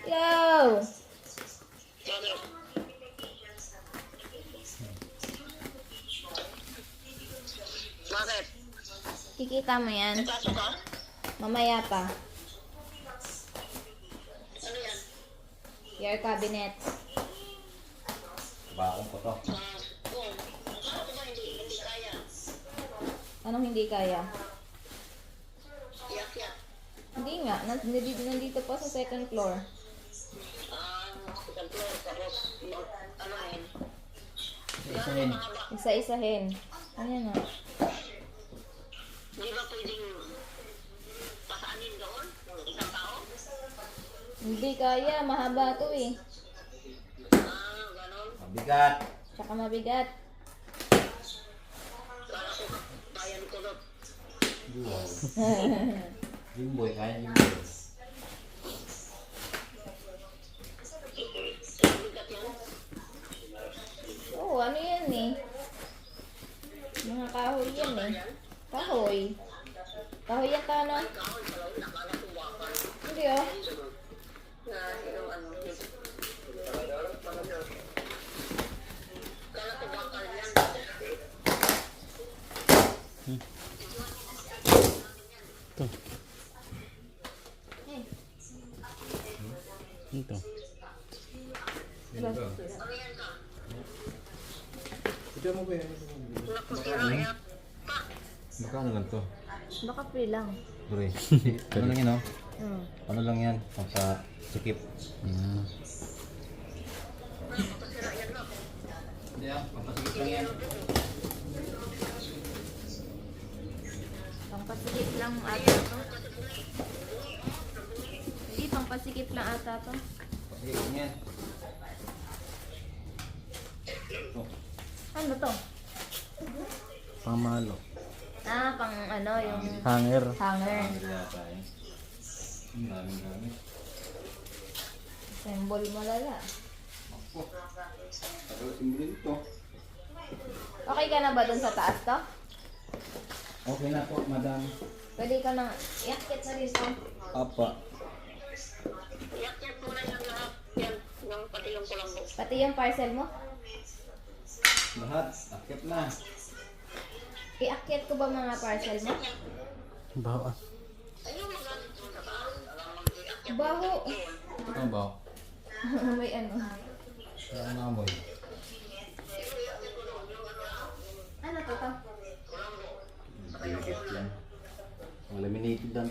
Yo! Bakit? Kikita mo yan? Pasok ka? Mamaya pa. Ano yan? Your cabinet. Bakong ko to. Kung ako ba hindi kaya? Anong hindi kaya? Yak-yak. Hindi nga. Nandito pa sa second floor. Second floor, tapos ano yun? Isahin. Isa-isahin. Ayan o. Hindi ba pwedeng pasaanin doon? Yung isang tao? Hindi kaya. Mahaba to eh. Ganon. Mabigat. Tsaka mabigat. Kala ko bayan ko doon. Wow. Jimboy, kaya Jimboy. Bigat yan. Oo, ano yan eh. Mga kahoy yan eh. Kahoy. Kahoy yan ka ano? Kahoy pala, nakala ko bakal. Hindi oh. Na yung ano. Kala ko bakal yan. Ito. Ano yan ka? Ito mo ba yan? Nakasira yan. Magkano lang to? Baka free lang. Pre. Ano lang yun, oh? Hmm. Ano lang yan? Pampasikip. Nakasira yan na. Hindi ah, pampasikip lang yan. Pangpasikip lang ata to. Hindi, pangpasikip lang ata to. Pasikip lang yan. Ano to? Pamalo. Ah, pang ano, yung Hanger. hanger. Ano yata yun? Ang daming. Symbol malala. Tagal simbolo ito. Okay ka na ba dun sa taas to? Okay na po, madam. Pwede ka na, iakit na rin to. Apa. Yak-yak mo na yung lahat. Yan. Yung pati yung kulambo. Pati yung parcel mo. Lahat, akit na. Iakyat ko ba mga parcel mo? Bawa. Ayun, magalit mo na ba? Baho. Ano ba? May ano. Kaya ang amoy. Ano to to? Laminated lang. Laminated lang.